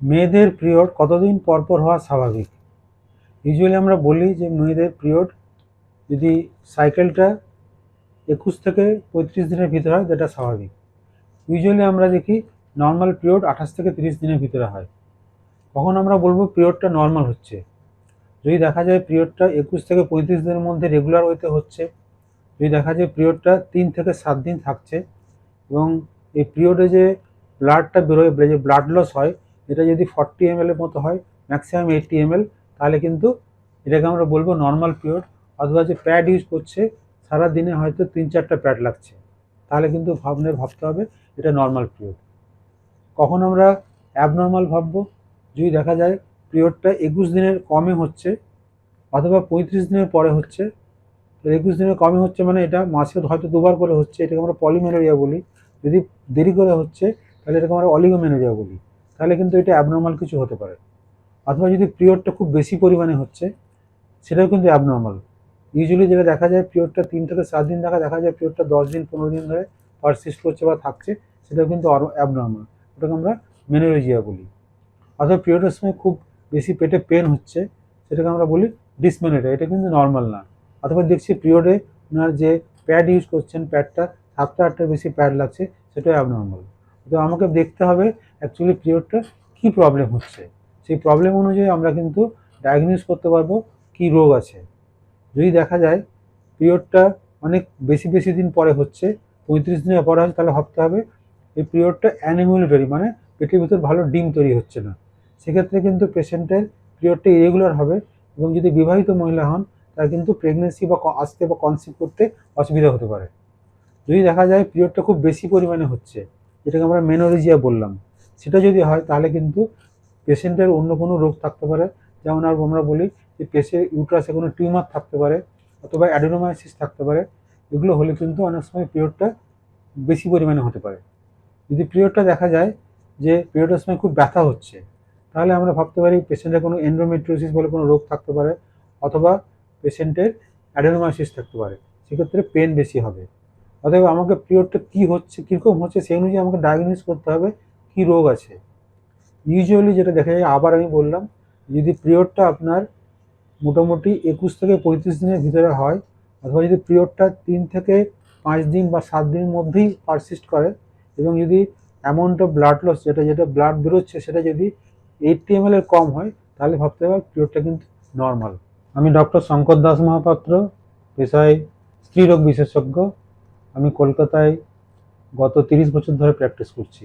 মেয়েদের পিরিয়ড কতদিন পর পর হওয়া স্বাভাবিক? ইউজুয়ালি আমরা বলি যে মেয়েদের পিরিয়ড যদি সাইকেলটা 21 থেকে 35 দিনের ভিতরে হয় যেটা স্বাভাবিক। ইউজুয়ালি আমরা দেখি নর্মাল পিরিয়ড 28 থেকে 30 দিনের ভিতরে হয়। কখন আমরা বলবো পিরিয়ডটা নর্মাল হচ্ছে? যদি দেখা যায় পিরিয়ডটা 21 থেকে 35 দিনের মধ্যে রেগুলার ওয়েতে হচ্ছে, যদি দেখা যায় পিরিয়ডটা 3 থেকে 7 দিন থাকছে এবং এই পিরিয়ডে যে ব্লাডটা বেরোয়, যে ব্লাড লস হয়, এটা যদি 40 ml এর মতো হয়, ম্যাক্সিমাম 80 ml, তাহলে কিন্তু এটাকে আমরা বলবো নর্মাল পিরিয়ড। অথবা যে প্যাড ইউজ করছে সারা দিনে হয়তো 3-4টা প্যাড লাগছে, তাহলে কিন্তু ভাবতে হবে এটা নর্মাল পিরিয়ড। কখন আমরা অ্যাবনর্মাল ভাববো? যদি দেখা যায় পিরিয়ডটা 21 দিনের কমে হচ্ছে অথবা 35 দিনের পরে হচ্ছে। 21 দিনের কমে হচ্ছে মানে এটা মাসে হয়তো দুবার করে হচ্ছে, এটাকে আমরা পলিমেনোরিয়া বলি। যদি দেরি করে হচ্ছে তাহলে এটাকে আমরা অলিগোমেনোরিয়া বলি। তাহলে কিন্তু এটা অ্যাবনর্মাল কিছু হতে পারে। অথবা যদি পিরিয়ডটা খুব বেশি পরিমাণে হচ্ছে, সেটাও কিন্তু অ্যাবনর্মাল। ইউজুয়ালি যেটা দেখা যায় পিরিয়ডটা 3 থেকে 7 দিন দেখা যায় পিরিয়ডটা 10 দিন 15 দিন ধরে পারসিস্ট করছে বা থাকছে, সেটাও কিন্তু অ্যাবনর্মাল। ওটাকে আমরা মেনোরেজিয়া বলি। অথবা পিরিয়ডের সময় খুব বেশি পেটে পেন হচ্ছে, সেটাকে আমরা বলি ডিসমেনোরিয়া, এটা কিন্তু নর্মাল না। অথবা দেখছি পিরিয়ডে ওনার যে প্যাড ইউজ করছেন, প্যাডটা 7টা-8টার বেশি প্যাড লাগছে, সেটাও অ্যাবনর্মাল। তো আমাকে দেখতে হবে অ্যাকচুয়ালি পিরিয়ডটা কী প্রবলেম হচ্ছে। সেই প্রবলেম অনুযায়ী আমরা কিন্তু ডায়াগনোস করতে পারবো কী রোগ আছে। যদি দেখা যায় পিরিয়ডটা অনেক বেশি বেশি দিন পরে হচ্ছে, 35 দিনের পরে হচ্ছে, তাহলে ভাবতে হবে এই পিরিয়ডটা অ্যানিমুলেটরি, মানে পেটের ভিতর ভালো ডিম তৈরি হচ্ছে না। সেক্ষেত্রে কিন্তু পেশেন্টের পিরিয়ডটা ইরেগুলার হবে এবং যদি বিবাহিত মহিলা হন তার কিন্তু প্রেগনেন্সি বা আসতে বা কনসিভ করতে অসুবিধা হতে পারে। যদি দেখা যায় পিরিয়ডটা খুব বেশি পরিমাণে হচ্ছে, যেটাকে আমরা মেনোরেজিয়া বললাম, সেটা যদি হয় তাহলে কিন্তু পেশেন্টের অন্য কোনো রোগ থাকতে পারে। যেমন আর আমরা বলি যে ইউট্রাসে কোনো টিউমার থাকতে পারে অথবা অ্যাডেনোমায়োসিস থাকতে পারে। এগুলো হলে কিন্তু অনেক সময় পিরিয়ডটা বেশি পরিমাণে হতে পারে। যদি পিরিয়ডটা দেখা যায় যে পিরিয়ডের সময় খুব ব্যথা হচ্ছে, তাহলে আমরা ভাবতে পারি পেশেন্টের কোনো এন্ডোমেট্রিওসিস বলে কোনো রোগ থাকতে পারে অথবা পেশেন্টের অ্যাডেনোমায়োসিস থাকতে পারে। সেক্ষেত্রে পেন বেশি হবে। অতএব আমাকে পিরিয়ডটা কী হচ্ছে, কীরকম হচ্ছে, সেই অনুযায়ী আমাকে ডায়াগনোস করতে হবে কী রোগ আছে। ইউজুয়ালি যেটা দেখা যায়, আবার আমি বললাম, যদি পিরিয়ডটা আপনার মোটামুটি 21 থেকে 35 দিনের ভিতরে হয় অথবা যদি পিরিয়ডটা 3 থেকে 5 দিন বা 7 দিনের মধ্যেই পারসিস্ট করে এবং যদি অ্যামাউন্ট অফ ব্লাড লস, যেটা ব্লাড বেরোচ্ছে সেটা যদি 80 ml এর কম হয়, তাহলে ভাবতে হবে পিরিয়ডটা কিন্তু নর্মাল। আমি ডক্টর শঙ্কর দাস মহাপাত্র, পেশায় স্ত্রীরোগ বিশেষজ্ঞ। আমি কলকাতায় গত 30 বছর ধরে প্র্যাকটিস করছি।